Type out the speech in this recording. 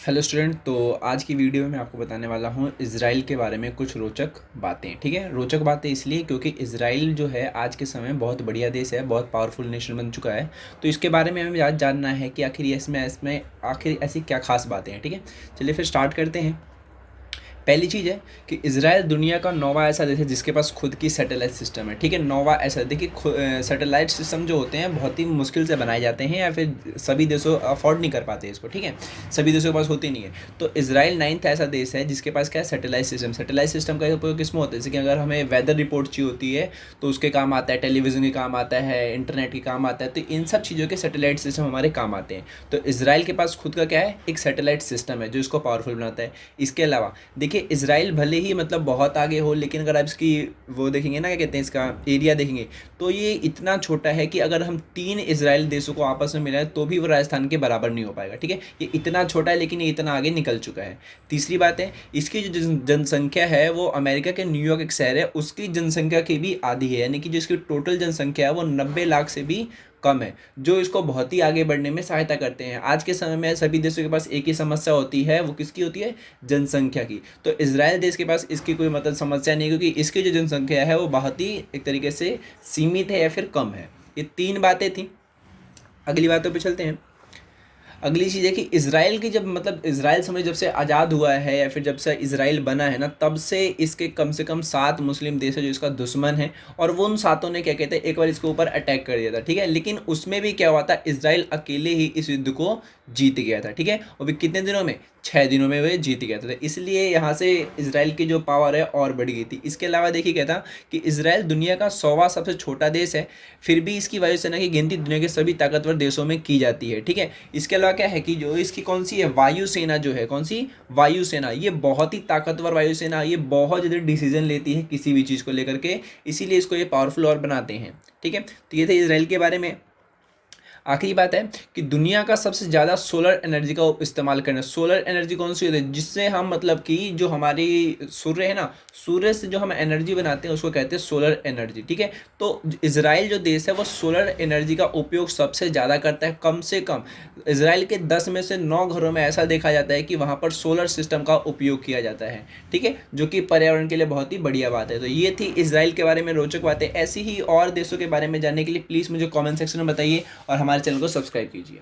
Hello student. तो आज की वीडियो में मैं आपको बताने वाला हूँ इज़राइल के बारे में कुछ रोचक बातें। ठीक है, रोचक बातें इसलिए क्योंकि इज़राइल जो है आज के समय में बहुत बढ़िया देश है, बहुत पावरफुल नेशन बन चुका है। तो इसके बारे में हमें आज जानना है कि आखिर ये इसमें आखिर ऐसी क्या खास बातें हैं। ठीक है, चलिए फिर स्टार्ट करते हैं। पहली चीज़ है कि इज़राइल दुनिया का 9वां ऐसा देश है जिसके पास खुद की सैटेलाइट सिस्टम है। ठीक है, 9वां ऐसा। देखिए, सैटेलाइट सिस्टम जो होते हैं बहुत ही मुश्किल से बनाए जाते हैं या फिर सभी देशों अफोर्ड नहीं कर पाते इसको। ठीक है, सभी देशों के पास होती नहीं है। तो इज़राइल 9th ऐसा देश है जिसके पास क्या है, सैटेलाइट सिस्टम। सैटेलाइट सिस्टम का उपयोग किस में होता है, जैसे कि अगर हमें वेदर रिपोर्ट चाहिए होती है तो उसके काम आता है, टेलीविज़न के काम आता है, इंटरनेट के काम आता है। तो इन सब चीज़ों के सैटेलाइट सिस्टम हमारे काम आते हैं। तो इज़राइल के पास खुद का क्या है, एक सैटेलाइट सिस्टम है जो इसको पावरफुल बनाता है। इसके अलावा देखिए, इज़राइल भले ही मतलब बहुत आगे हो, लेकिन अगर आप इसकी वो देखेंगे ना, क्या कहते हैं, इसका एरिया देखेंगे तो ये इतना छोटा है कि अगर हम 3 इज़राइल देशों को आपस में मिलाएं तो भी वो राजस्थान के बराबर नहीं हो पाएगा। ठीक है, ये इतना छोटा है लेकिन ये इतना आगे निकल चुका है। तीसरी बात है, इसकी जो जनसंख्या है वो अमेरिका के न्यूयॉर्क एक शहर है उसकी जनसंख्या की भी आधी है, यानी कि जो इसकी टोटल जनसंख्या है वो 90 लाख से भी कम है, जो इसको बहुत ही आगे बढ़ने में सहायता करते हैं। आज के समय में सभी देशों के पास एक ही समस्या होती है, वो किसकी होती है, जनसंख्या की। तो इज़राइल देश के पास इसकी कोई मतलब समस्या नहीं, क्योंकि इसकी जो जनसंख्या है वो बहुत ही एक तरीके से सीमित है या फिर कम है। ये 3 बातें थी। अगली बातों पे चलते हैं। अगली चीज़ है कि इज़राइल की जब मतलब इज़राइल समझ जब से आज़ाद हुआ है या फिर जब से इज़राइल बना है ना, तब से इसके कम से कम 7 मुस्लिम देश है जो इसका दुश्मन है, और वो उन सातों ने क्या कहते हैं, एक बार इसके ऊपर अटैक कर दिया था। ठीक है, लेकिन उसमें भी क्या हुआ था, इज़राइल अकेले ही इस युद्ध को जीत गया था। ठीक है, और भी कितने दिनों में, 6 दिनों में वह जीत गया था। तो इसलिए यहाँ से इज़राइल की जो पावर है और बढ़ गई थी। इसके अलावा देखिए क्या था कि इज़राइल दुनिया का 100वां सबसे छोटा देश है, फिर भी इसकी वायुसेना की गिनती दुनिया के सभी ताकतवर देशों में की जाती है। ठीक है, इसके अलावा क्या है कि जो इसकी कौन सी है, वायुसेना जो है, कौन सी, वायुसेना, ये बहुत ही ताकतवर वायुसेना, ये बहुत जल्दी डिसीजन लेती है किसी भी चीज़ को लेकर के, इसीलिए इसको ये पावरफुल और बनाते हैं। ठीक है, तो ये थे इज़राइल के बारे में। आखिरी बात है कि दुनिया का सबसे ज़्यादा सोलर एनर्जी का इस्तेमाल करना। सोलर एनर्जी कौन सी होती है, जिससे हम मतलब कि जो हमारी सूर्य है ना, सूर्य से जो हम एनर्जी बनाते हैं उसको कहते हैं सोलर एनर्जी। ठीक है, तो इज़राइल जो देश है वो सोलर एनर्जी का उपयोग सबसे ज़्यादा करता है। कम से कम इज़राइल के 10 में से 9 घरों में ऐसा देखा जाता है कि वहाँ पर सोलर सिस्टम का उपयोग किया जाता है। ठीक है, जो कि पर्यावरण के लिए बहुत ही बढ़िया बात है। तो ये थी इज़राइल के बारे में रोचक बातें। ऐसी ही और देशों के बारे में जानने के लिए प्लीज़ मुझे कॉमेंट सेक्शन में बताइए और हमारे चैनल को सब्सक्राइब कीजिए।